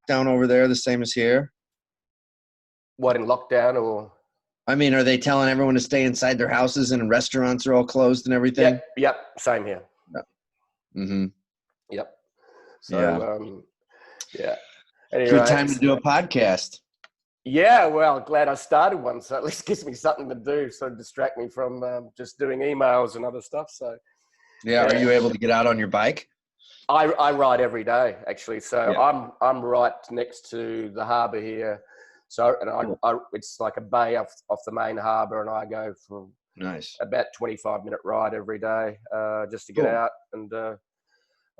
down over there the same as here? What, in lockdown or? I mean, are they telling everyone to stay inside their houses and restaurants are all closed and everything? Yep. Same here. Mm-hmm. Yep. So, yeah. Anyway, good time to do a podcast. Yeah, well, glad I started one, so at least gives me something to do, sort of distract me from just doing emails and other stuff. So, yeah. Are you able to get out on your bike? I ride every day, actually. So Yeah. I'm right next to the harbour here. So, and it's like a bay off the main harbour, and I go for about 25-minute ride every day just to get out. And I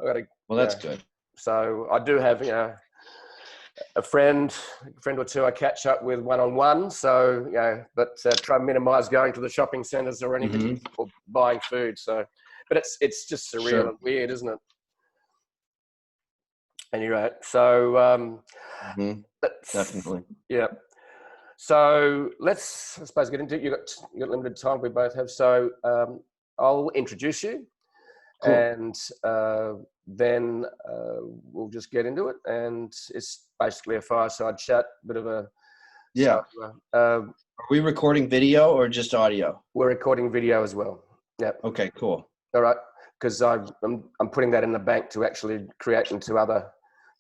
got to. Well, that's good. So I do have a friend or two I catch up with one-on-one. So but try and minimise going to the shopping centres or anything or buying food. So, but it's just surreal and weird, isn't it? Anyway, so definitely. Yeah. So let's, I suppose, get into it. You got limited time. We both have. So I'll introduce you, and then we'll just get into it. And it's basically a fireside chat, bit of a. Yeah. So, are we recording video or just audio? We're recording video as well. Yeah. Okay. Cool. All right, because I'm putting that in the bank to actually create into other.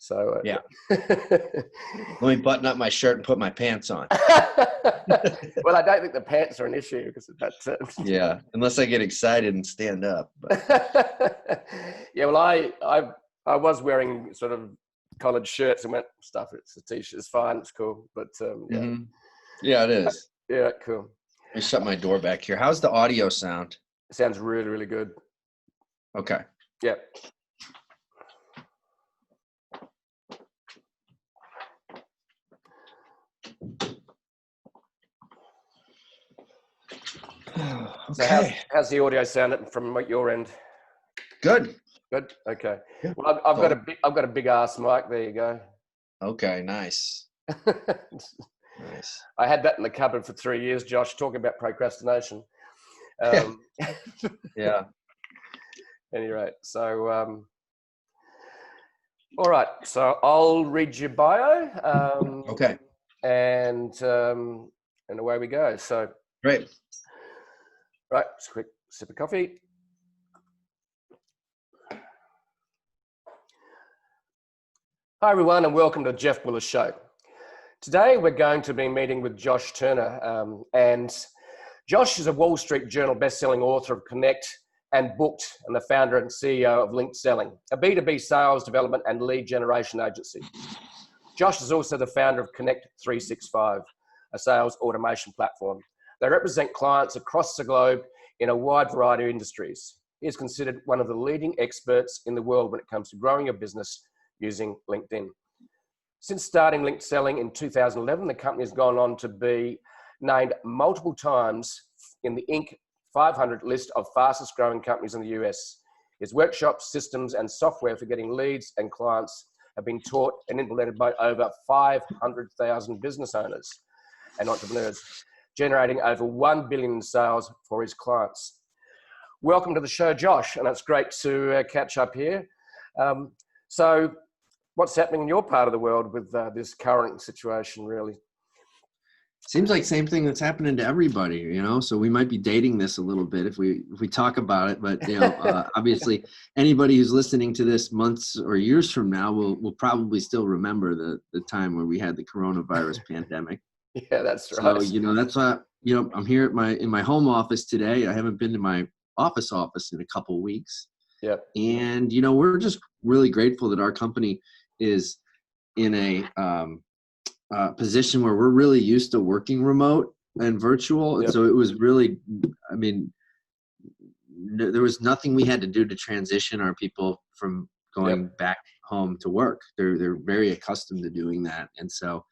So yeah. Let me button up my shirt and put my pants on. Well, I don't think the pants are an issue because that's yeah, unless I get excited and stand up. But. Yeah, well, I was wearing sort of collared shirts and went, stuff it. It's a t-shirt. It's fine. It's cool. But yeah, yeah, it is. Yeah, cool. Let me shut my door back here. How's the audio sound? It sounds really, really good. Okay. Yeah. Okay. So how's the audio sound from your end? Good. Good. Okay. Well, I've got a big ass mic. There you go. Okay. Nice. Nice. I had that in the cupboard for 3 years, Josh. Talking about procrastination. Yeah. Anyway, so all right. So I'll read your bio. Okay. And away we go. So great. Right, just a quick sip of coffee. Hi everyone, and welcome to the Jeff Willis Show. Today we're going to be meeting with Josh Turner, and Josh is a Wall Street Journal best-selling author of Connect and Booked, and the founder and CEO of LinkedSelling, a B2B sales development and lead generation agency. Josh is also the founder of Connect 365, a sales automation platform. They represent clients across the globe in a wide variety of industries. He is considered one of the leading experts in the world when it comes to growing a business using LinkedIn. Since starting LinkedSelling in 2011, the company has gone on to be named multiple times in the Inc. 500 list of fastest growing companies in the US. His workshops, systems, and software for getting leads and clients have been taught and implemented by over 500,000 business owners and entrepreneurs, generating over 1 billion in sales for his clients. Welcome to the show, Josh, and it's great to catch up here. So what's happening in your part of the world with this current situation, really? Seems like same thing that's happening to everybody, you know, so we might be dating this a little bit if we talk about it, but you know, obviously anybody who's listening to this months or years from now will probably still remember the time where we had the coronavirus pandemic. Yeah, that's right. So, you know, that's why, you know, I'm here in my home office today. I haven't been to my office in a couple of weeks. Yep. And, you know, we're just really grateful that our company is in a position where we're really used to working remote and virtual. And so it was really, I mean, there was nothing we had to do to transition our people from going back home to work. They're very accustomed to doing that. And so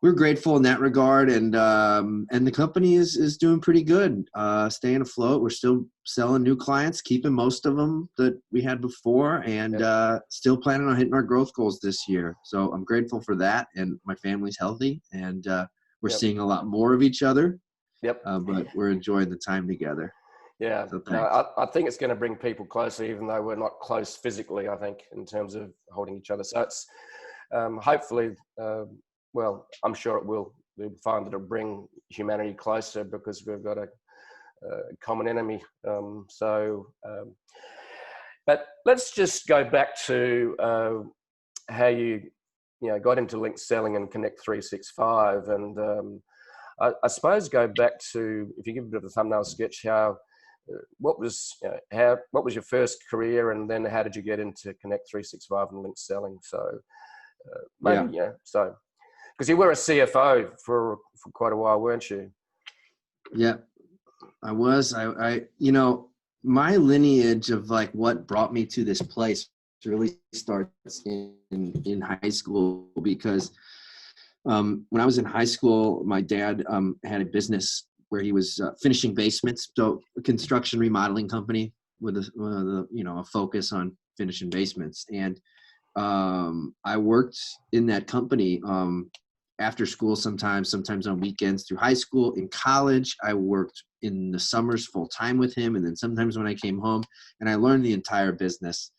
we're grateful in that regard, and the company is doing pretty good, staying afloat. We're still selling new clients, keeping most of them that we had before, and still planning on hitting our growth goals this year. So I'm grateful for that, and my family's healthy, and we're seeing a lot more of each other. But we're enjoying the time together. Yeah, So no, thanks. I think it's going to bring people closer, even though we're not close physically. I think in terms of holding each other. So it's hopefully, well, I'm sure it will. We'll find that it'll bring humanity closer because we've got a common enemy. But let's just go back to how you got into LinkedSelling and Connect 365, and I suppose go back to, if you give a bit of a thumbnail sketch, how what was what was your first career, and then how did you get into Connect 365 and LinkedSelling? So maybe Yeah. so because you were a CFO for quite a while, weren't you? Yeah, I was. My lineage of like what brought me to this place really starts in high school because when I was in high school, my dad had a business where he was finishing basements, so a construction remodeling company with a focus on finishing basements. And I worked in that company after school sometimes on weekends through high school. In college, I worked in the summers full time with him, and then sometimes when I came home, and I learned the entire business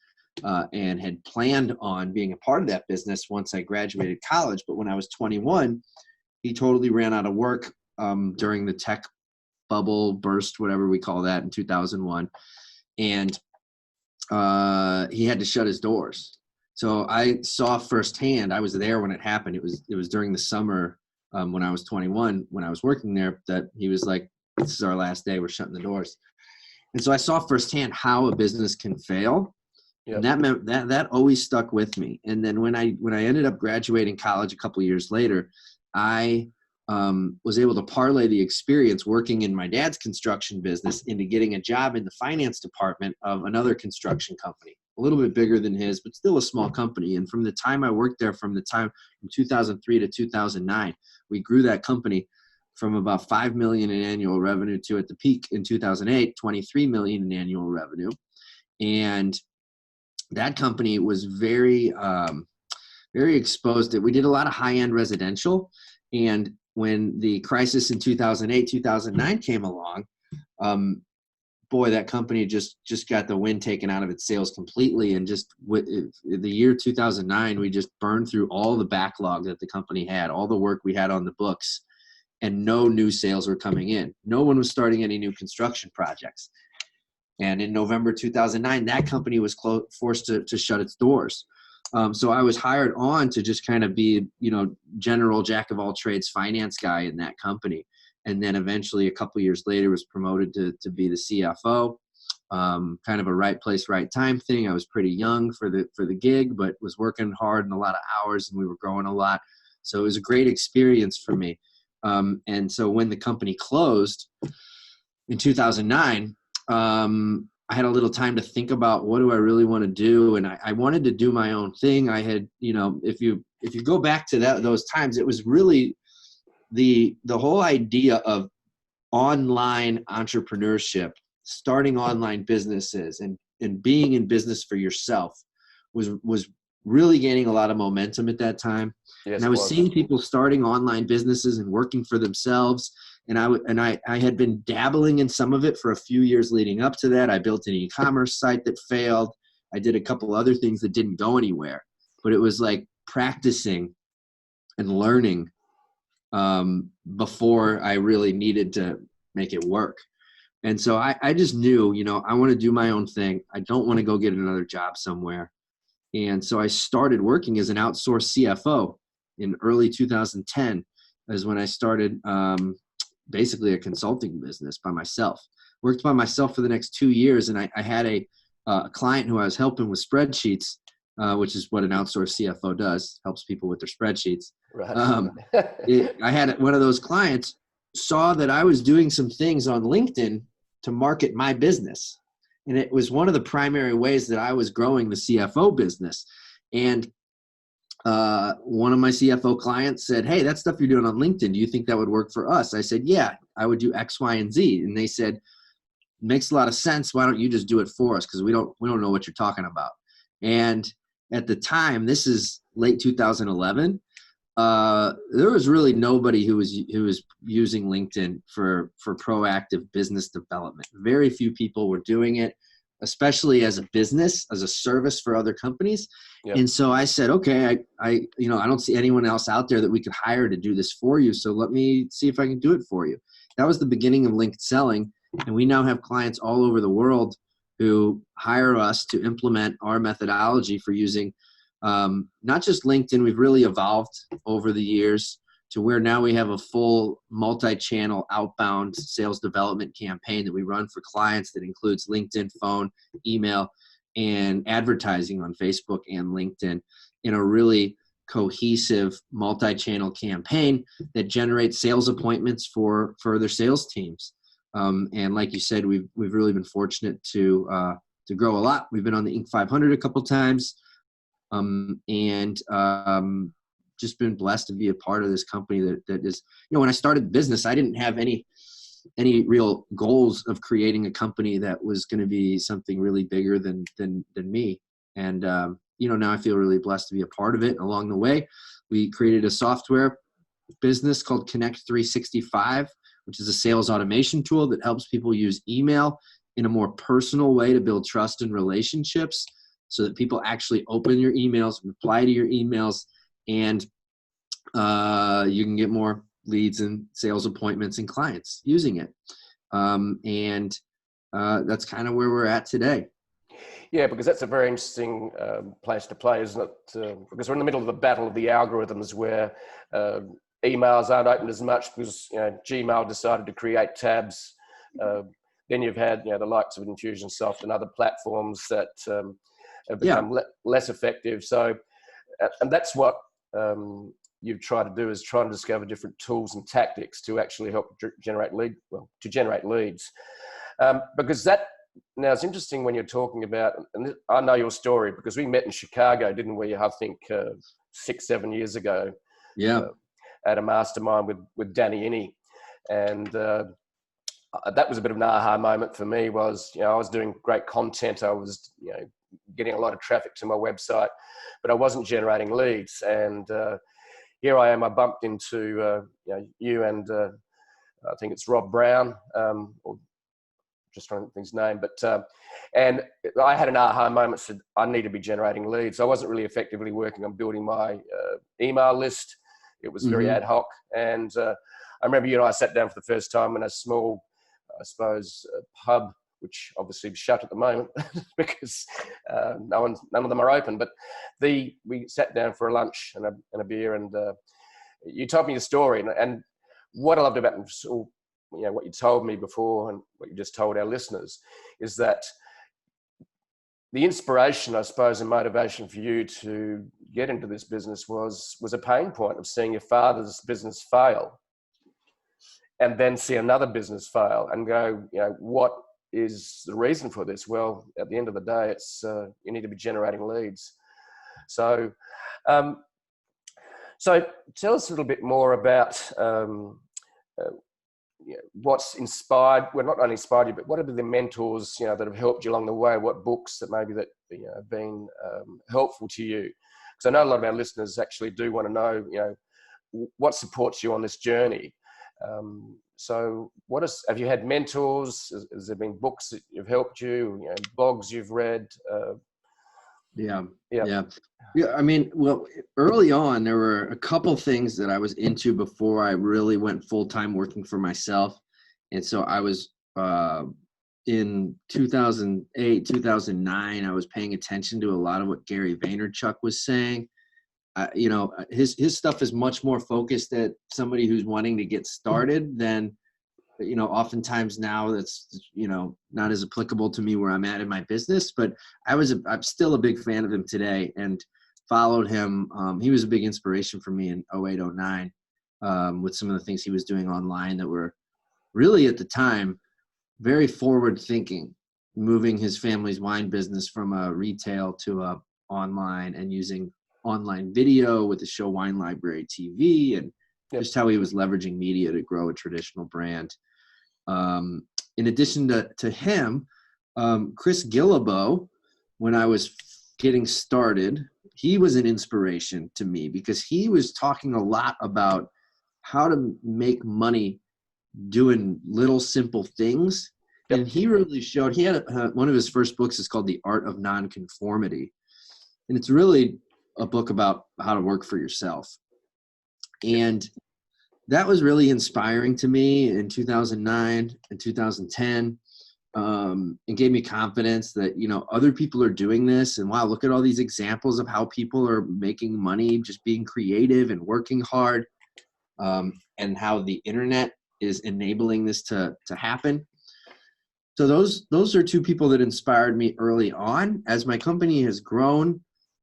and had planned on being a part of that business once I graduated college. But when I was 21, he totally ran out of work during the tech bubble burst, whatever we call that, in 2001. And he had to shut his doors. So I saw firsthand, I was there when it happened. It was during the summer when I was 21, when I was working there, that he was like, this is our last day, we're shutting the doors. And so I saw firsthand how a business can fail. Yep. And that meant that always stuck with me. And then when I ended up graduating college a couple of years later, I was able to parlay the experience working in my dad's construction business into getting a job in the finance department of another construction company, a little bit bigger than his, but still a small company. And from the time I worked there, from 2003 to 2009, we grew that company from about 5 million in annual revenue to, at the peak in 2008, 23 million in annual revenue. And that company was very exposed. We did a lot of high-end residential. And when the crisis in 2008, 2009 came along, that company just got the wind taken out of its sails completely. And just the year 2009, we just burned through all the backlog that the company had, all the work we had on the books, and no new sales were coming in. No one was starting any new construction projects. And in November 2009, that company was forced to shut its doors. So I was hired on to just kind of be, general jack of all trades finance guy in that company. And then eventually a couple of years later was promoted to be the CFO. Kind of a right place, right time thing. I was pretty young for the gig, but was working hard and a lot of hours, and we were growing a lot. So it was a great experience for me. And so when the company closed in 2009, I had a little time to think about what do I really want to do. And I wanted to do my own thing. I had, if you go back to those times, it was really the whole idea of online entrepreneurship, starting online businesses and being in business for yourself was really gaining a lot of momentum at that time. Yes, and I was seeing people starting online businesses and working for themselves. And I had been dabbling in some of it for a few years leading up to that. I built an e-commerce site that failed. I did a couple other things that didn't go anywhere. But it was like practicing and learning before I really needed to make it work. And so I just knew, I want to do my own thing. I don't want to go get another job somewhere. And so I started working as an outsourced CFO in early 2010 is when I started basically a consulting business by myself. Worked by myself for the next 2 years, and I had a client who I was helping with spreadsheets, which is what an outsourced CFO does, helps people with their spreadsheets. Right. I had one of those clients saw that I was doing some things on LinkedIn to market my business. And it was one of the primary ways that I was growing the CFO business. And one of my CFO clients said, "Hey, that stuff you're doing on LinkedIn, do you think that would work for us?" I said, "Yeah, I would do X, Y, and Z." And they said, "Makes a lot of sense. Why don't you just do it for us? Because we don't know what you're talking about." And at the time, this is late 2011, there was really nobody who was using LinkedIn for proactive business development. Very few people were doing it, especially as a business, as a service for other companies. Yep. And so I said, okay, I don't see anyone else out there that we could hire to do this for you. So let me see if I can do it for you. That was the beginning of LinkedSelling. And we now have clients all over the world who hire us to implement our methodology for using not just LinkedIn. We've really evolved over the years to where now we have a full multi-channel outbound sales development campaign that we run for clients that includes LinkedIn, phone, email, and advertising on Facebook and LinkedIn in a really cohesive multi-channel campaign that generates sales appointments for further sales teams. And like you said, we've really been fortunate to grow a lot. We've been on the Inc. 500 a couple times. Just been blessed to be a part of this company that is, when I started the business, I didn't have any real goals of creating a company that was going to be something really bigger than me. And, now I feel really blessed to be a part of it. Along the way, we created a software business called Connect 365, which is a sales automation tool that helps people use email in a more personal way to build trust and relationships, so that people actually open your emails, reply to your emails, and you can get more leads and sales appointments and clients using it. That's kind of where we're at today. Yeah, because that's a very interesting place to play, isn't it? Because we're in the middle of the battle of the algorithms where emails aren't opened as much because Gmail decided to create tabs. Then you've had the likes of Infusionsoft and other platforms that have become less effective. So, and that's what you've tried to do, is try and discover different tools and tactics to actually help generate leads. Because that, now it's interesting when you're talking about, and I know your story because we met in Chicago, didn't we? I think 6-7 years ago. Yeah. At a mastermind with Danny Inney. And that was a bit of an aha moment for me. Was I was doing great content. I was getting a lot of traffic to my website, but I wasn't generating leads. And here I am. I bumped into you and I think it's Rob Brown, or just trying to think his name. But and I had an aha moment. Said I need to be generating leads. I wasn't really effectively working on building my email list. It was very ad hoc. And I remember you and I sat down for the first time in a small, I suppose, pub, which obviously is shut at the moment because none of them are open. But we sat down for a lunch and a beer, and you told me your story. And what I loved about what you told me before and what you just told our listeners is that the inspiration, I suppose, and motivation for you to get into this business was a pain point of seeing your father's business fail and then see another business fail and go, what is the reason for this? Well, at the end of the day, it's you need to be generating leads. So, so tell us a little bit more about what's inspired, well, not only inspired you, but what are the mentors, that have helped you along the way? What books that maybe that have been helpful to you? Because I know a lot of our listeners actually do want to know, what supports you on this journey. So have you had mentors? Has there been books that have helped you, blogs you've read? Yeah. I mean, well, early on, there were a couple things that I was into before I really went full-time working for myself. And so I was, in 2008, 2009, I was paying attention to a lot of what Gary Vaynerchuk was saying. His stuff is much more focused at somebody who's wanting to get started than, oftentimes now that's, not as applicable to me where I'm at in my business, but I'm still a big fan of him today and followed him. He was a big inspiration for me in 2008, 2009, with some of the things he was doing online that were really at the time very forward thinking, moving his family's wine business from a retail to a online and using online video with the show Wine Library TV and just how he was leveraging media to grow a traditional brand. In addition to him, Chris Guillebeau, when I was getting started, he was an inspiration to me because he was talking a lot about how to make money doing little simple things. Yep. And he really showed, he had one of his first books is called The Art of Nonconformity. And it's really a book about how to work for yourself. And that was really inspiring to me in 2009 and 2010. And gave me confidence that, you know, other people are doing this. And wow, look at all these examples of how people are making money, just being creative and working hard. And how the internet is enabling this to happen. So those are two people that inspired me early on. As my company has grown,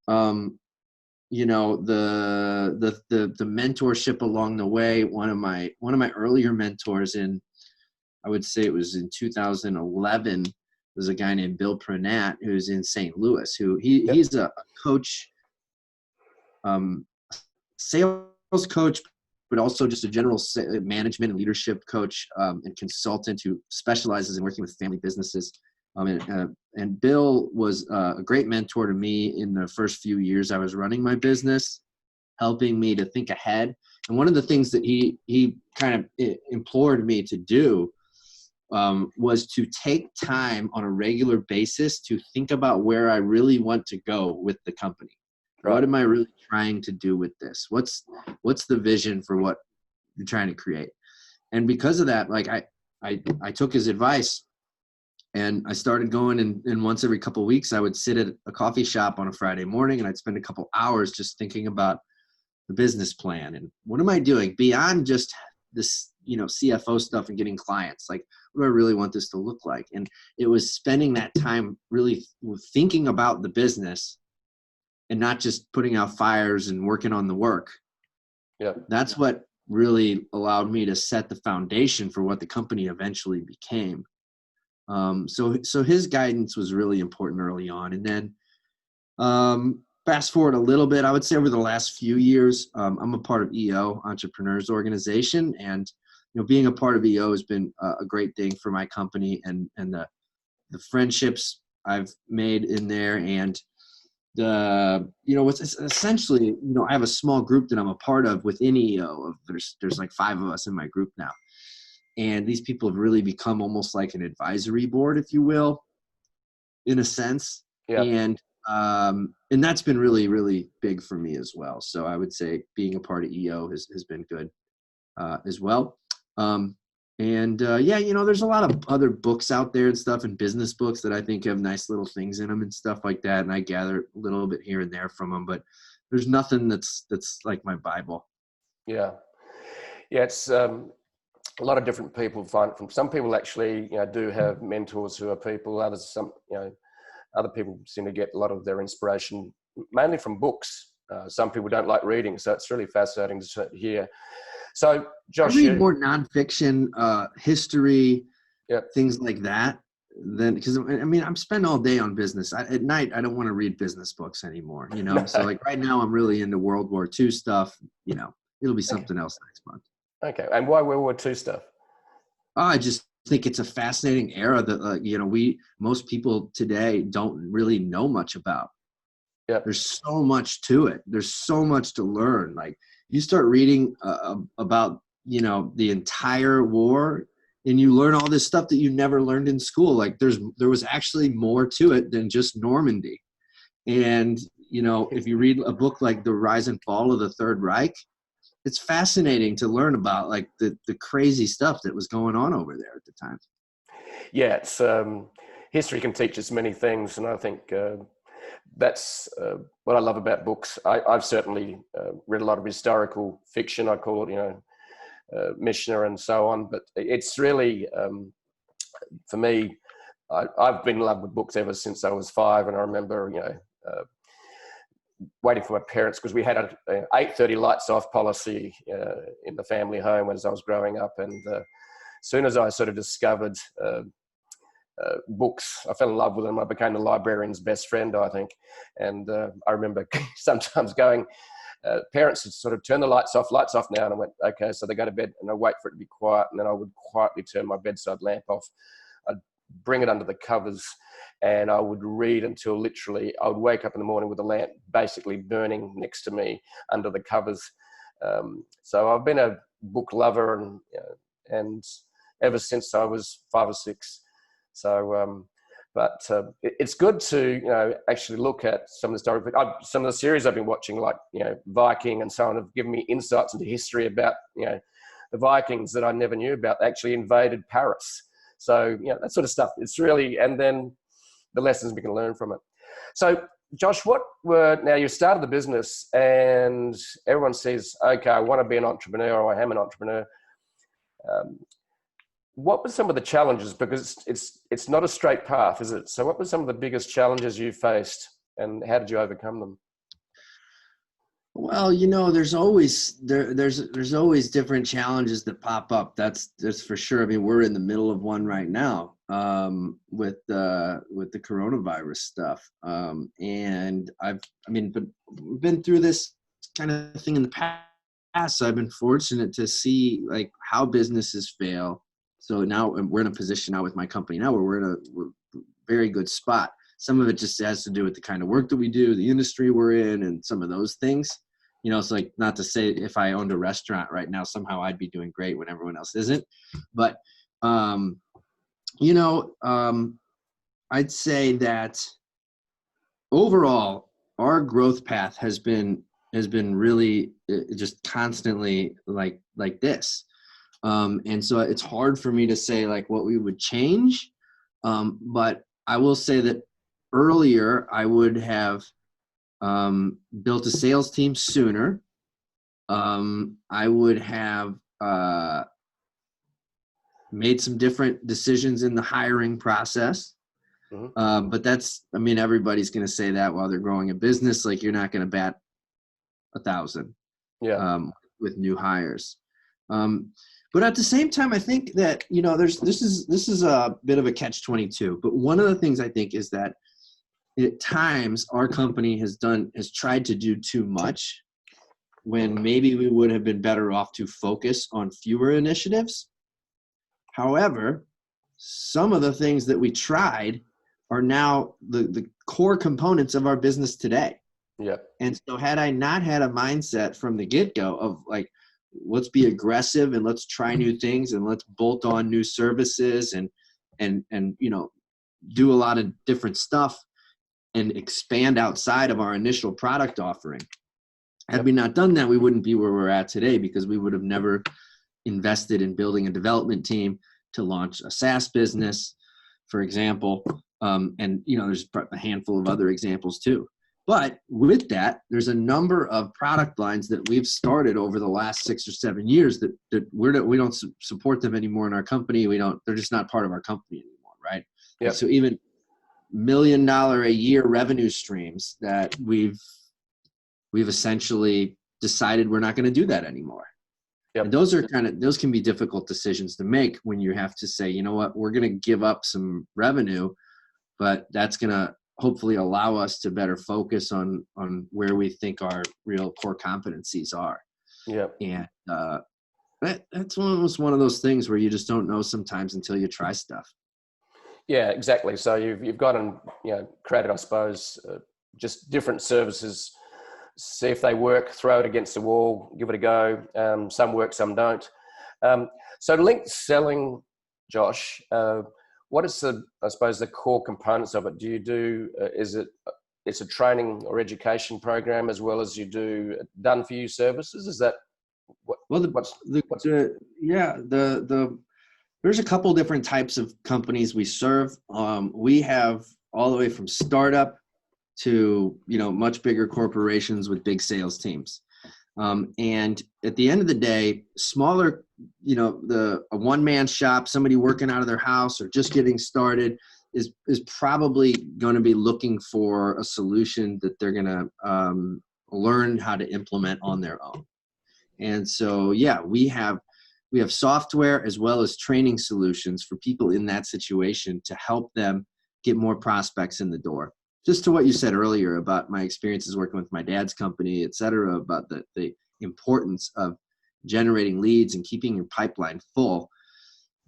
you know, the mentorship along the way. One of my earlier mentors I would say it was in 2011, was a guy named Bill Pranat, who's in St. Louis, who he's a coach, sales coach, but also just a general management and leadership coach and consultant who specializes in working with family businesses. And Bill was a great mentor to me in the first few years I was running my business, helping me to think ahead. And one of the things that he kind of implored me to do was to take time on a regular basis to think about where I really want to go with the company. Right. What am I really trying to do with this? What's the vision for what you're trying to create? And because of that, like I took his advice and I started going and once every couple of weeks I would sit at a coffee shop on a Friday morning and I'd spend a couple hours just thinking about the business plan and what am I doing beyond just this, you know, CFO stuff and getting clients. Like, what do I really want this to look like? And it was spending that time really thinking about the business and not just putting out fires and working on the work. Yeah. That's what really allowed me to set the foundation for what the company eventually became. So his guidance was really important early on. And then fast forward a little bit, I would say over the last few years, I'm a part of EO, Entrepreneurs Organization, and you know, being a part of EO has been a great thing for my company and the friendships I've made in there, and what's essentially, you know, I have a small group that I'm a part of within EO. There's like 5 of us in my group now, and these people have really become almost like an advisory board, if you will, in a sense. Yeah. And that's been really, really big for me as well. So I would say being a part of EO has been good as well. You know, there's a lot of other books out there and stuff, and business books that I think have nice little things in them and stuff like that. And I gather a little bit here and there from them, but there's nothing that's like my Bible. Yeah. Yeah. It's a lot of different people find it from. Some people actually, you know, do have mentors who are people. Others, other people seem to get a lot of their inspiration mainly from books. Some people don't like reading, so it's really fascinating to hear. So, Josh, I read more nonfiction, history, yep. things like that. Because I mean, I'm spending all day on business. At night, I don't want to read business books anymore. You know, no. So like right now, I'm really into World War II stuff. You know, it'll be something else next month. Okay, and why World War II stuff? I just think it's a fascinating era that you know, most people today don't really know much about. Yeah, there's so much to it. There's so much to learn. Like you start reading about, you know, the entire war, and you learn all this stuff that you never learned in school. Like there was actually more to it than just Normandy. And you know, if you read a book like The Rise and Fall of the Third Reich, it's fascinating to learn about like the crazy stuff that was going on over there at the time. Yeah, it's history can teach us many things, and I think that's what I love about books. I've certainly read a lot of historical fiction. I call it, you know, Mishner and so on. But it's really, for me, I've been in love with books ever since I was 5, and I remember, you know, waiting for my parents because we had a 8:30 lights off policy in the family home as I was growing up, and as soon as I sort of discovered books, I fell in love with them. I became the librarian's best friend, I think. And I remember sometimes going, parents would sort of turn the lights off now. And I went, okay, so they go to bed, and I wait for it to be quiet. And then I would quietly turn my bedside lamp off. I'd bring it under the covers, and I would read until literally I would wake up in the morning with the lamp basically burning next to me under the covers. So I've been a book lover, and ever since I was 5 or 6. So, but it's good to actually look at some of the story. Some of the series I've been watching, like Viking and so on, have given me insights into history about the Vikings that I never knew about. They actually invaded Paris. So that sort of stuff. It's really, and then the lessons we can learn from it. So Josh, now you started the business and everyone says, okay, I want to be an entrepreneur, or I am an entrepreneur. What were some of the challenges? Because it's not a straight path, is it? So what were some of the biggest challenges you faced, and how did you overcome them? Well, there's always different challenges that pop up. That's for sure. I mean, we're in the middle of one right now with the coronavirus stuff. And but we've been through this kind of thing in the past. So I've been fortunate to see like how businesses fail. So now we're in a position now with my company now where we're in a very good spot. Some of it just has to do with the kind of work that we do, the industry we're in, and some of those things. It's like, not to say if I owned a restaurant right now, somehow I'd be doing great when everyone else isn't. But, I'd say that overall, our growth path has been really just constantly like this. And so it's hard for me to say like what we would change. But I will say that earlier I would have built a sales team sooner. I would have made some different decisions in the hiring process. Mm-hmm. But everybody's going to say that while they're growing a business. Like, you're not going to bat 1,000 with new hires. But at the same time, I think that, this is a bit of a catch-22. But one of the things I think is that at times our company has tried to do too much when maybe we would have been better off to focus on fewer initiatives. However, some of the things that we tried are now the core components of our business today. Yeah. And so had I not had a mindset from the get-go of like, let's be aggressive and let's try new things and let's bolt on new services and do a lot of different stuff and expand outside of our initial product offering. Had we not done that, we wouldn't be where we're at today, because we would have never invested in building a development team to launch a SaaS business, for example. There's a handful of other examples too. But with that, there's a number of product lines that we've started over the last 6 or 7 years that we don't support them anymore in our company. They're just not part of our company anymore, right? Yep. So even $1 million a year revenue streams that we've essentially decided we're not going to do that anymore. Yep. And those can be difficult decisions to make when you have to say, you know what, we're going to give up some revenue, but that's going to hopefully allow us to better focus on where we think our real core competencies are. Yeah. And that's almost one of those things where you just don't know sometimes until you try stuff. Yeah, exactly. So you've got and created, I suppose, just different services. See if they work, throw it against the wall, give it a go. Some work, some don't. So LinkedSelling, Josh, what is the core components of it? Do you do, it's a training or education program as well as you do done for you services? Is that what? Well, there's a couple different types of companies we serve. We have all the way from startup to, much bigger corporations with big sales teams. And at the end of the day, smaller, a one-man shop, somebody working out of their house or just getting started is probably going to be looking for a solution that they're going to learn how to implement on their own. And so, we have software as well as training solutions for people in that situation to help them get more prospects in the door. Just to what you said earlier about my experiences working with my dad's company, et cetera, about the importance of generating leads and keeping your pipeline full.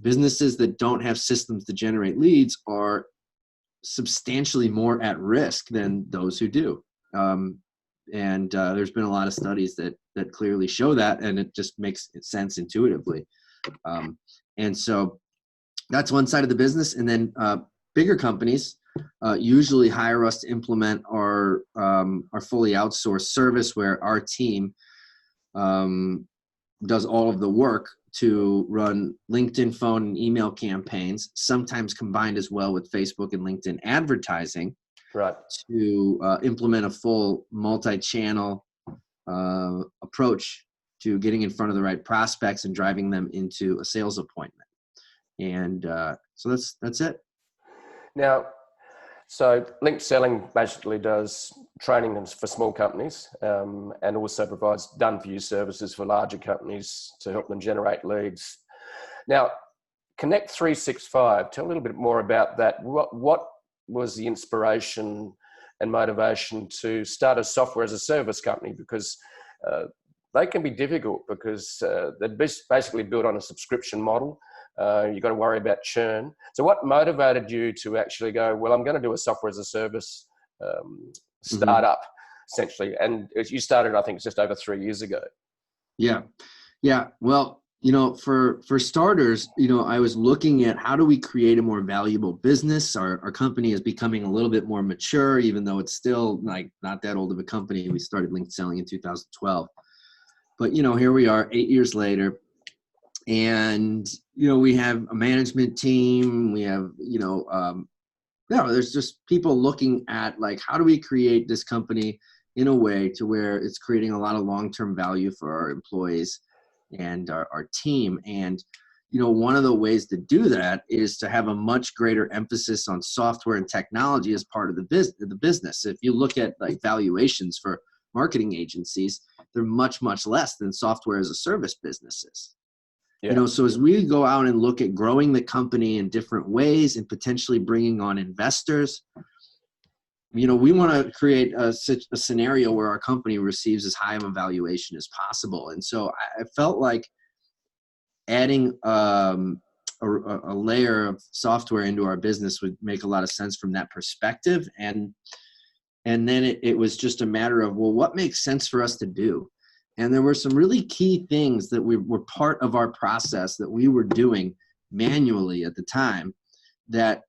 businesses that don't have systems to generate leads are substantially more at risk than those who do. And there's been a lot of studies that clearly show that, and it just makes sense intuitively. And so that's one side of the business. And then bigger companies usually hire us to implement our fully outsourced service, where our team does all of the work to run LinkedIn phone and email campaigns, sometimes combined as well with Facebook and LinkedIn advertising, Right. to implement a full multi-channel approach to getting in front of the right prospects and driving them into a sales appointment. And so that's it. Now, so LinkedSelling basically does training for small companies, and also provides done-for-you services for larger companies to help them generate leads. Now, Connect 365, tell a little bit more about that. What was the inspiration and motivation to start a software as a service company? Because they can be difficult, because they're basically built on a subscription model. You've got to worry about churn. So what motivated you to actually go, well, I'm going to do a software as a service startup, essentially? And you started, I think, just over 3 years ago. Yeah. Well, for starters, I was looking at how do we create a more valuable business. Our company is becoming a little bit more mature, even though it's still like not that old of a company. We started LinkedSelling in 2012. But, here we are 8 years later. And, we have a management team. We have, there's just people looking at like, how do we create this company in a way to where it's creating a lot of long-term value for our employees and our team. And, one of the ways to do that is to have a much greater emphasis on software and technology as part of the business. If you look at like valuations for marketing agencies, they're much, much less than software as a service businesses. Yeah. So as we go out and look at growing the company in different ways and potentially bringing on investors, we want to create a scenario where our company receives as high of a valuation as possible. And so I felt like adding a layer of software into our business would make a lot of sense from that perspective. And then it was just a matter of, well, what makes sense for us to do? And there were some really key things that were part of our process that we were doing manually at the time that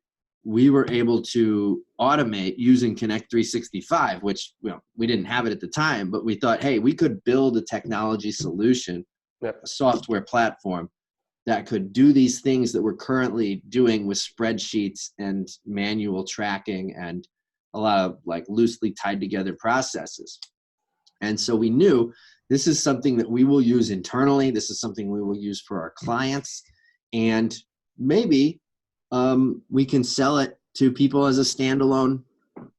we were able to automate using Connect 365, which we didn't have it at the time, but we thought, hey, we could build a technology solution, a software platform that could do these things that we're currently doing with spreadsheets and manual tracking and a lot of like loosely tied together processes. And so we knew this is something that we will use internally. This is something we will use for our clients. And maybe we can sell it to people as a standalone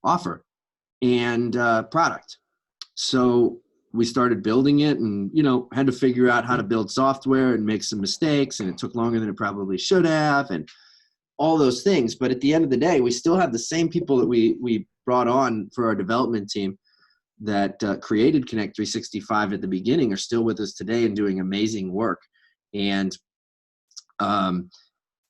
offer and product. So we started building it and, had to figure out how to build software and make some mistakes. And it took longer than it probably should have and all those things. But at the end of the day, we still have the same people that we brought on for our development team that created Connect 365 at the beginning are still with us today and doing amazing work. And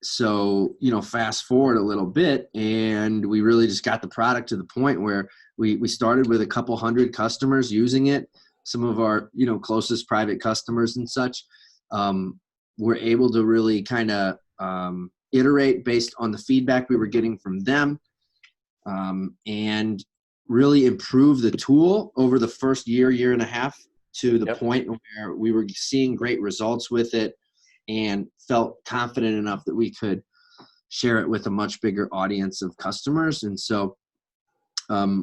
so, fast forward a little bit, and we really just got the product to the point where we started with a couple hundred customers using it. Some of our, closest private customers and such were able to really kind of iterate based on the feedback we were getting from them and really improve the tool over the first year and a half to the point where we were seeing great results with it and felt confident enough that we could share it with a much bigger audience of customers. And so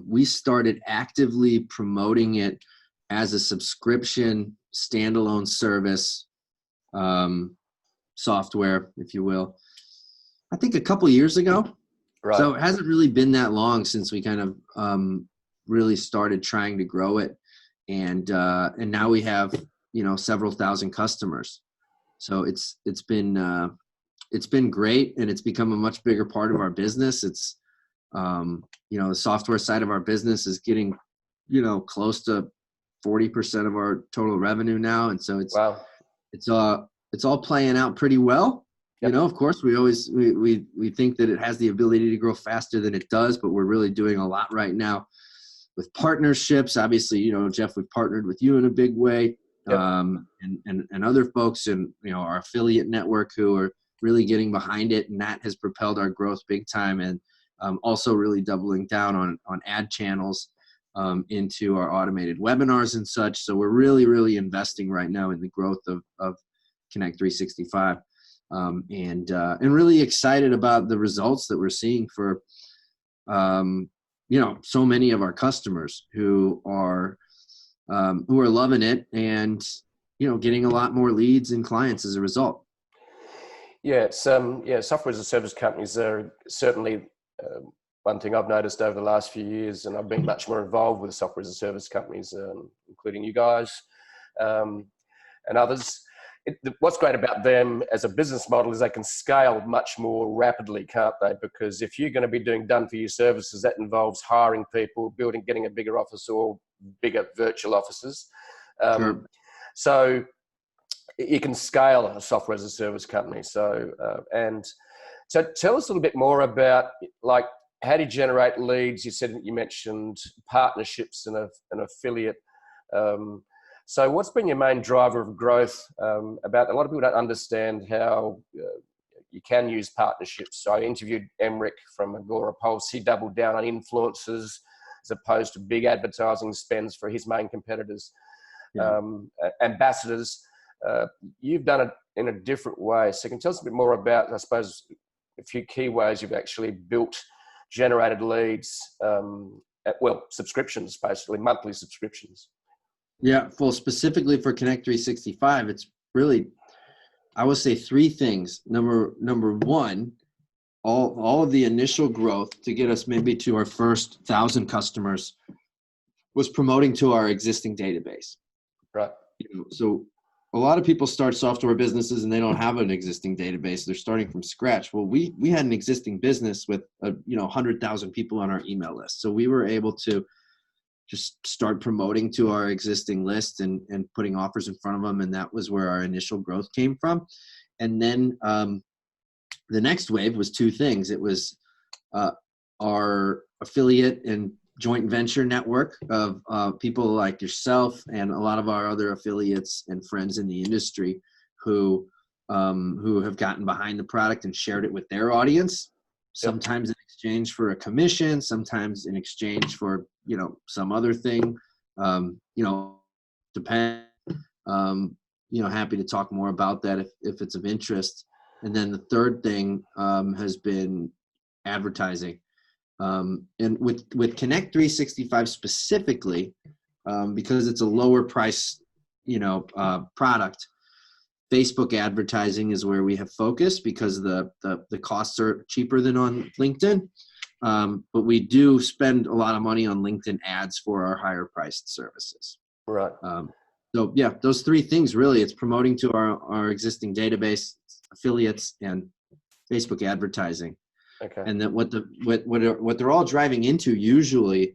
we started actively promoting it as a subscription standalone service software, if you will, I think a couple years ago. Right. So it hasn't really been that long since we kind of really started trying to grow it. And now we have, several thousand customers. So it's been great, and it's become a much bigger part of our business. It's, the software side of our business is getting, close to 40% of our total revenue now. And so it's all playing out pretty well. You know, of course, we think that it has the ability to grow faster than it does, but we're really doing a lot right now with partnerships. Obviously, you know, Jeff, we've partnered with you in a big way, Yep. and other folks in, you know, our affiliate network who are really getting behind it, and that has propelled our growth big time. And also really doubling down on ad channels into our automated webinars and such. So we're really investing right now in the growth of Connect 365, and really excited about the results that we're seeing for you know, so many of our customers who are loving it, and you know, getting a lot more leads and clients as a result. Yeah, it's software as a service companies are certainly one thing I've noticed over the last few years, and I've been much more involved with software as a service companies, including you guys and others. What's great about them as a business model is they can scale much more rapidly, can't they? Because if you're going to be doing done for you services, that involves hiring people, getting a bigger office or bigger virtual offices. Sure. So you can scale a software as a service company. So tell us a little bit more about, like, how do you generate leads? You mentioned partnerships and an affiliate. So what's been your main driver of growth? About a lot of people don't understand how you can use partnerships. So I interviewed Emric from Agora Pulse. He doubled down on influencers as opposed to big advertising spends for his main competitors. Yeah. Ambassadors. You've done it in a different way. So can you tell us a bit more about, I suppose, a few key ways you've actually generated leads, subscriptions, basically monthly subscriptions. Yeah, well, specifically for Connect 365, it's really, I would say, three things. Number one, all of the initial growth to get us maybe to our first 1,000 customers was promoting to our existing database. Right. You know, so a lot of people start software businesses and they don't have an existing database. They're starting from scratch. Well, we had an existing business with 100,000 people on our email list. So we were able to just start promoting to our existing list and putting offers in front of them. And that was where our initial growth came from. And then the next wave was two things. It was our affiliate and joint venture network of people like yourself and a lot of our other affiliates and friends in the industry who have gotten behind the product and shared it with their audience. Sometimes in exchange for a commission, sometimes in exchange for, you know, some other thing, depend, happy to talk more about that if it's of interest. And then the third thing has been advertising. And with Connect 365 specifically, because it's a lower price, product, Facebook advertising is where we have focused because the costs are cheaper than on LinkedIn. But we do spend a lot of money on LinkedIn ads for our higher priced services. Right. So yeah, those three things really, it's promoting to our existing database, affiliates, and Facebook advertising. Okay. And that what they're all driving into usually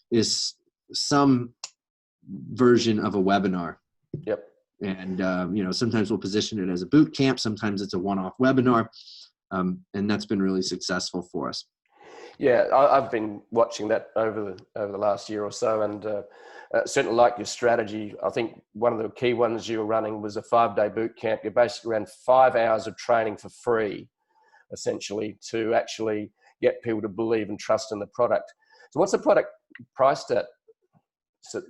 is some version of a webinar. Yep. And sometimes we'll position it as a boot camp, sometimes it's a one-off webinar, and that's been really successful for us. Yeah, I've been watching that over the last year or so, and certainly like your strategy. I think one of the key ones you were running was a 5-day boot camp. You basically ran 5 hours of training for free, essentially, to actually get people to believe and trust in the product. So what's the product priced at?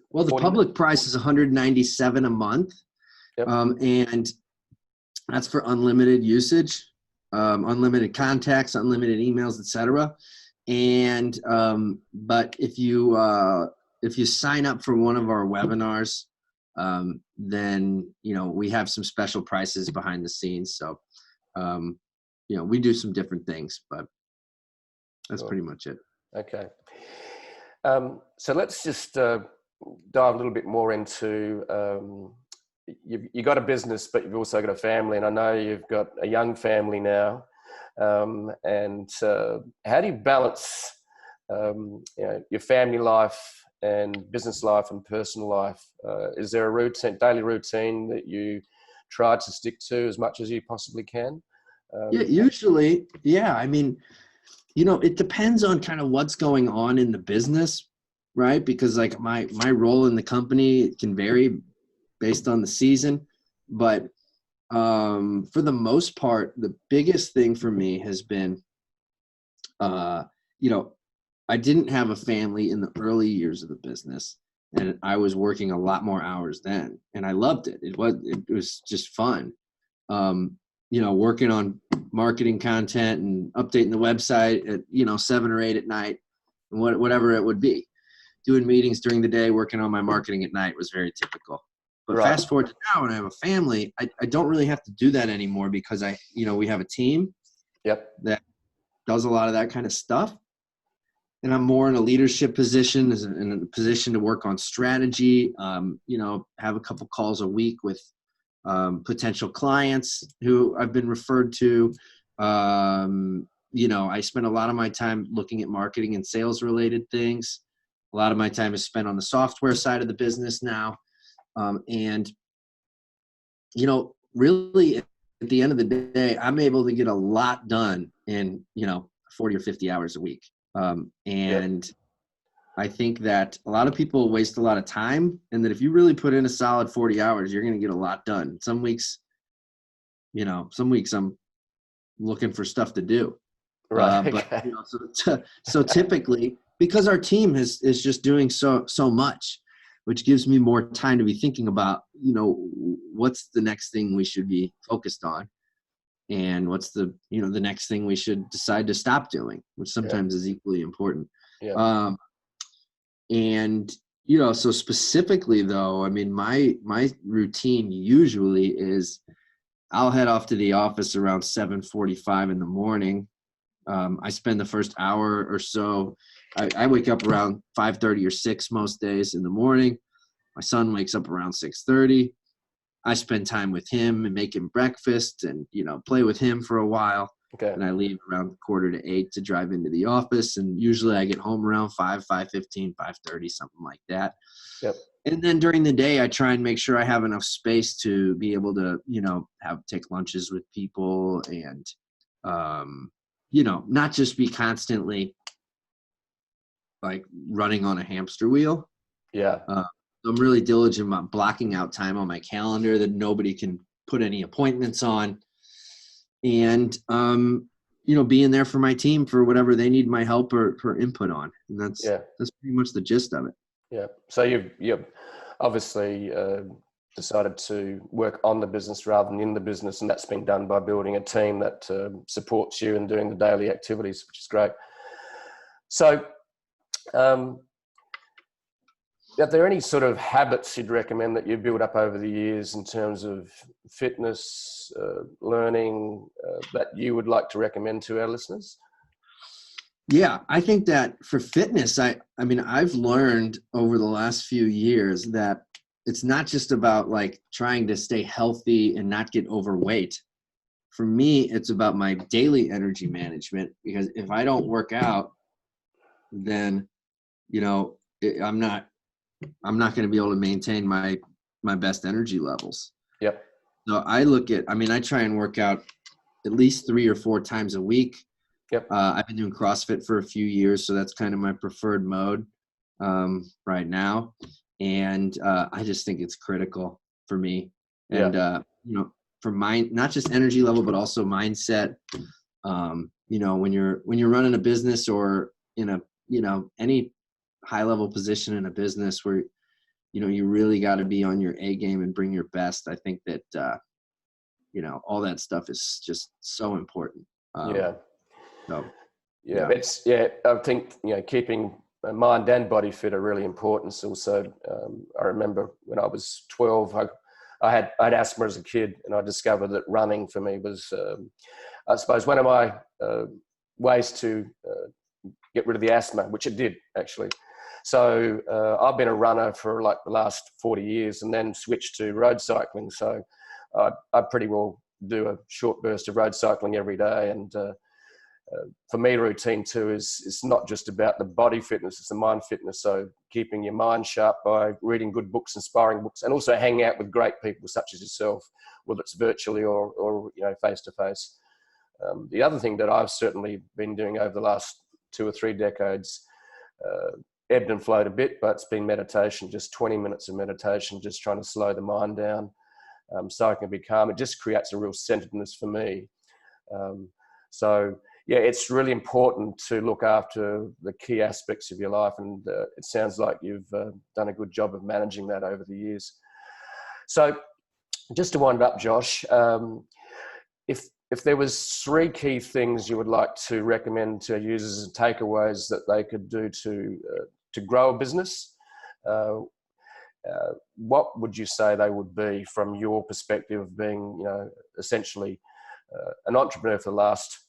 Well, the public price is $197 a month. Yep. And that's for unlimited usage, unlimited contacts, unlimited emails, etc. And but if you sign up for one of our webinars, then we have some special prices behind the scenes. So we do some different things, but that's pretty much it. Okay. So let's just dive a little bit more into you've got a business, but you've also got a family, and I know you've got a young family now. And how do you balance your family life and business life and personal life? Is there a daily routine that you try to stick to as much as you possibly can? Yeah, usually, yeah. I mean, it depends on kind of what's going on in the business, right? Because like my role in the company can vary based on the season, but for the most part, the biggest thing for me has been, uh, you know, I didn't have a family in the early years of the business, and I was working a lot more hours then, and I loved it. It was just fun. Um, working on marketing content and updating the website at 7 or 8 at night, and whatever it would be. Doing meetings during the day, working on my marketing at night was very typical. But Right. fast forward to now, when I have a family, I don't really have to do that anymore because we have a team Yep. that does a lot of that kind of stuff. And I'm more in a leadership position, in a position to work on strategy, have a couple calls a week with potential clients who I've been referred to. I spend a lot of my time looking at marketing and sales related things. A lot of my time is spent on the software side of the business now. And really at the end of the day, I'm able to get a lot done in, 40 or 50 hours a week. And Yep. I think that a lot of people waste a lot of time, and that if you really put in a solid 40 hours, you're going to get a lot done. Some weeks I'm looking for stuff to do. Right. But Okay. so typically, because our team is just doing so much, which gives me more time to be thinking about, what's the next thing we should be focused on, and what's the next thing we should decide to stop doing, which Yeah. sometimes is equally important. Yeah. And so specifically though, I mean, my routine usually is I'll head off to the office around 7:45 in the morning. I spend the first hour or so. I wake up around 5:30 or 6 most days in the morning. My son wakes up around 6:30. I spend time with him and make him breakfast and, play with him for a while. Okay. And I leave around 7:45 to drive into the office. And usually I get home around 5, 5:15, 5:30, something like that. Yep. And then during the day, I try and make sure I have enough space to be able to, take lunches with people and, not just be constantly like running on a hamster wheel. Yeah. I'm really diligent about blocking out time on my calendar that nobody can put any appointments on, and being there for my team for whatever they need my help or input on. And that's pretty much the gist of it. Yeah. So you've obviously decided to work on the business rather than in the business, and that's been done by building a team that supports you and doing the daily activities, which is great. So, are there any sort of habits you'd recommend that you build up over the years in terms of fitness, learning, that you would like to recommend to our listeners? Yeah, I think that for fitness, I mean, I've learned over the last few years that it's not just about like trying to stay healthy and not get overweight. For me, it's about my daily energy management, because if I don't work out, then, I'm not going to be able to maintain my best energy levels. Yep. So I try and work out at least 3 or 4 times a week. Yep. I've been doing CrossFit for a few years, so that's kind of my preferred mode right now. And I just think it's critical for me. And, for not just energy level, but also mindset. When you're running a business or in a, any high level position in a business where, you really got to be on your A game and bring your best. I think that, all that stuff is just so important. So, I think keeping mind and body fit are really important. Also, I remember when I was 12, I had asthma as a kid, and I discovered that running for me was, I suppose, one of my ways to get rid of the asthma, which it did actually. So I've been a runner for like the last 40 years, and then switched to road cycling. So I pretty well do a short burst of road cycling every day. And for me, routine too is not just about the body fitness, it's the mind fitness. So keeping your mind sharp by reading good books, inspiring books, and also hanging out with great people such as yourself, whether it's virtually or face to face. The other thing that I've certainly been doing over the last 2 or 3 decades, ebbed and flowed a bit, but it's been meditation, just 20 minutes of meditation, just trying to slow the mind down so I can be calm. It just creates a real centeredness for me. So yeah, it's really important to look after the key aspects of your life, and it sounds like you've done a good job of managing that over the years. So just to wind up, Josh, if there was 3 key things you would like to recommend to users and takeaways that they could do to grow a business, what would you say they would be from your perspective of being, essentially an entrepreneur for the last,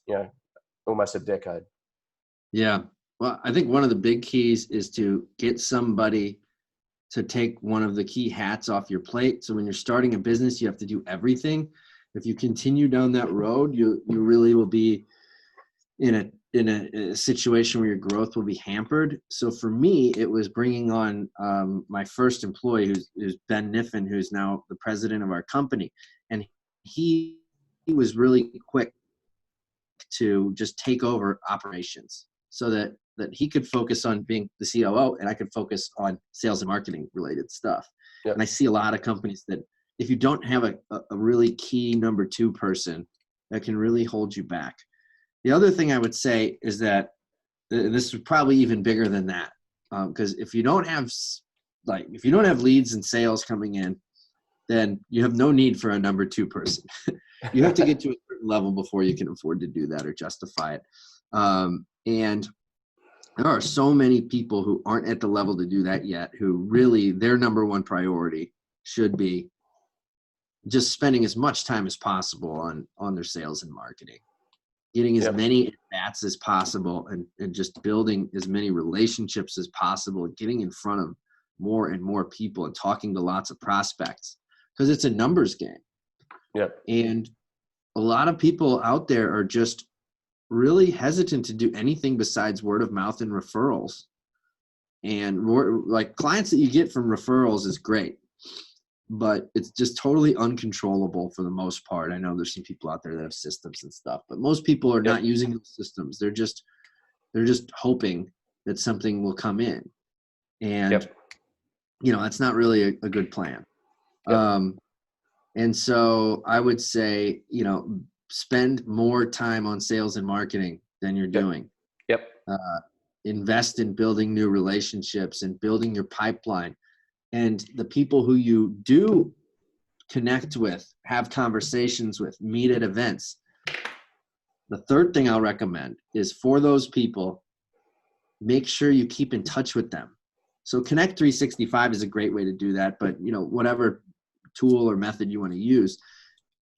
almost a decade? Yeah. Well, I think one of the big keys is to get somebody to take one of the key hats off your plate. So when you're starting a business, you have to do everything. If you continue down that road, you really will be in a situation where your growth will be hampered. So for me, it was bringing on my first employee, who's Ben Niffen, who's now the president of our company, and he was really quick to just take over operations, so that he could focus on being the COO and I could focus on sales and marketing related stuff. Yep. And I see a lot of companies that if you don't have a really key number 2 person, that can really hold you back. The other thing I would say is that this is probably even bigger than that, because if you don't have leads and sales coming in, then you have no need for a number 2 person. You have to get to a certain level before you can afford to do that or justify it. And there are so many people who aren't at the level to do that yet, who really their number 1 priority should be just spending as much time as possible on their sales and marketing, getting as many at-bats as possible, and just building as many relationships as possible, and getting in front of more and more people and talking to lots of prospects, because it's a numbers game. Yep. And a lot of people out there are just really hesitant to do anything besides word of mouth and referrals. And like clients that you get from referrals is great, but it's just totally uncontrollable for the most part. I know there's some people out there that have systems and stuff, but most people are not using those systems. They're just hoping that something will come in. And, that's not really a good plan. And so I would say, spend more time on sales and marketing than you're doing. Invest in building new relationships and building your pipeline. And the people who you do connect with, have conversations with, meet at events. The third thing I'll recommend is, for those people, make sure you keep in touch with them. So Connect 365 is a great way to do that, but whatever tool or method you want to use,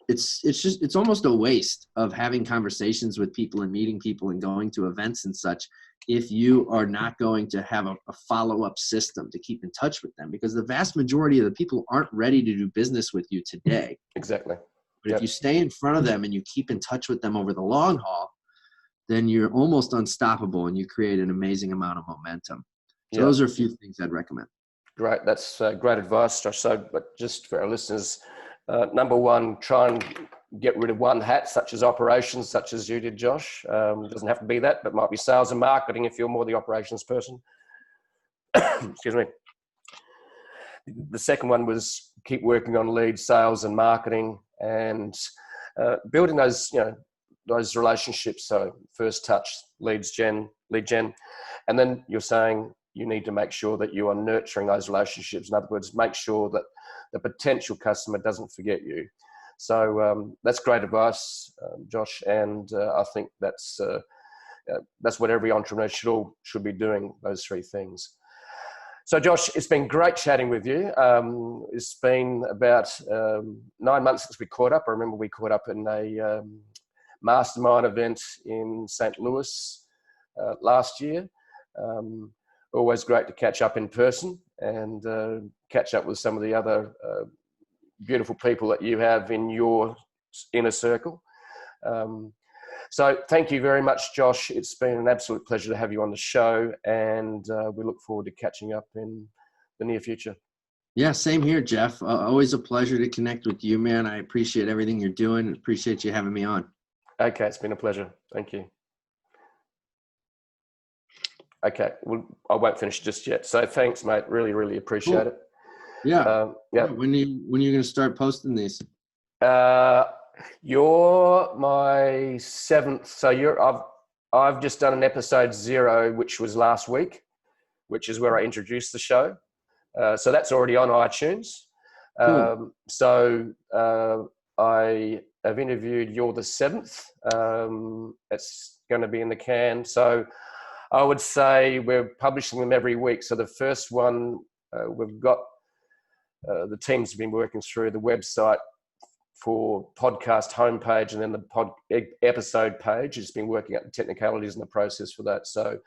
it's almost a waste of having conversations with people and meeting people and going to events and such if you are not going to have a follow-up system to keep in touch with them, because the vast majority of the people aren't ready to do business with you today. Exactly. But if you stay in front of them and you keep in touch with them over the long haul, then you're almost unstoppable and you create an amazing amount of momentum. So those are a few things I'd recommend. Great. That's great advice, Josh. So, but just for our listeners, number 1, try and get rid of one hat, such as operations, such as you did, Josh. It doesn't have to be that, but might be sales and marketing if you're more the operations person. Excuse me. The second one was keep working on lead sales and marketing, and building those, those relationships. So first touch, lead gen, and then you're saying you need to make sure that you are nurturing those relationships. In other words, make sure that the potential customer doesn't forget you. So that's great advice, Josh, and I think that's what every entrepreneur should be doing, those 3 things. So Josh, it's been great chatting with you. It's been about 9 months since we caught up. I remember we caught up in a mastermind event in St. Louis last year. Always great to catch up in person and catch up with some of the other beautiful people that you have in your inner circle. So thank you very much, Josh. It's been an absolute pleasure to have you on the show, and we look forward to catching up in the near future. Yeah, same here, Jeff. Always a pleasure to connect with you, man. I appreciate everything you're doing. Appreciate you having me on. Okay, it's been a pleasure. Thank you. Okay, well, I won't finish just yet. So thanks, mate. Really, really appreciate Cool. it. Yeah. Yeah. When are you going to start posting these? You're my seventh. So I've just done an episode 0, which was last week, which is where I introduced the show. So that's already on iTunes. Cool. I have interviewed You're the 7th. It's going to be in the can. So I would say we're publishing them every week. So the first one, we've got the team's been working through the website for podcast homepage and then the episode page. It's been working out the technicalities and the process for that. So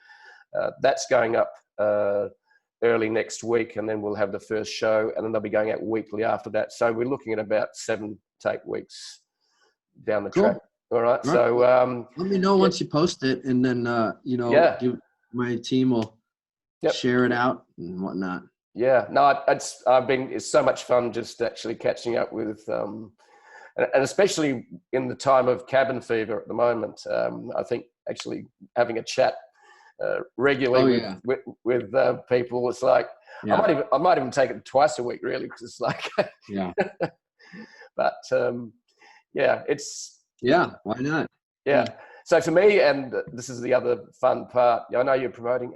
that's going up early next week, and then we'll have the first show, and then they'll be going out weekly after that. So we're looking at about 7 to 8 weeks down the track. All right. So let me know once you post it, and then give my team will share it out and whatnot. Yeah. No, it's so much fun just actually catching up with and especially in the time of cabin fever at the moment. I think actually having a chat regularly with people, it's like I might even take it twice a week, really, because it's like but why not? Yeah. So for me, and this is the other fun part, I know you're promoting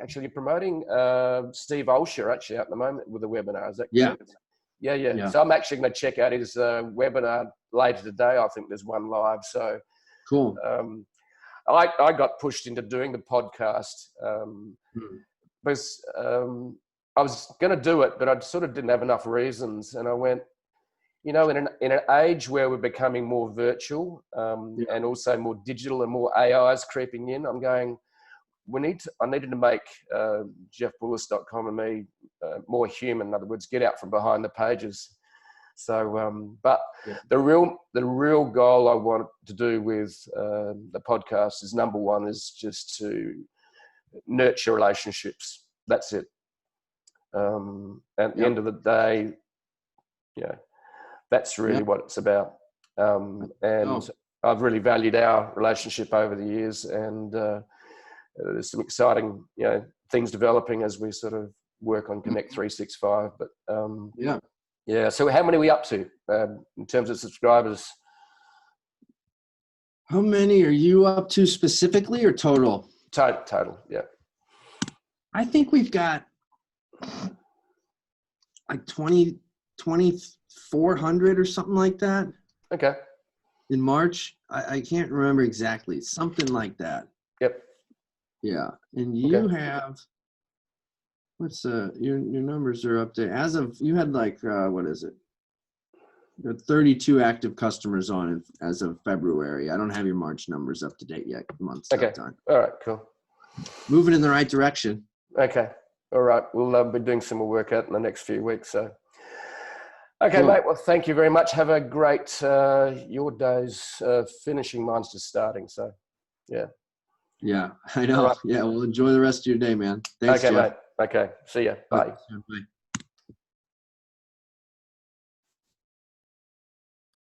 Steve Olsher actually at the moment with a webinar. Is that correct? Yeah. So I'm actually going to check out his webinar later today. I think there's one live. So cool. I got pushed into doing the podcast because I was going to do it, but I sort of didn't have enough reasons. And I went, in an age where we're becoming more virtual and also more digital and more AIs creeping in, I'm going, I needed to make jeffbullis.com and me more human. In other words, get out from behind the pages. So, the real goal I want to do with the podcast is, number one, is just to nurture relationships. That's it. At the end of the day, that's really what it's about. I've really valued our relationship over the years, and there's some exciting, things developing as we sort of work on Connect 365. But so how many are we up to in terms of subscribers? How many are you up to specifically, or total? Total, yeah. I think we've got like 2,400 or something like that. Okay. In March, I can't remember exactly. Something like that. Yep. Yeah, and you have your numbers are up there as of, you had like what is it? You had 32 active customers on it as of February. I don't have your March numbers up to date yet. Months. Okay. Time. All right. Cool. Moving in the right direction. Okay. All right. We'll be doing some more work out in the next few weeks. So. Okay, cool. Mate. Well, thank you very much. Have a great your day's finishing. Mine's just starting. So, yeah. Yeah, I know. Right. Yeah, well, enjoy the rest of your day, man. Thanks, okay, Jeff. mate. Okay. See ya. Bye. Bye.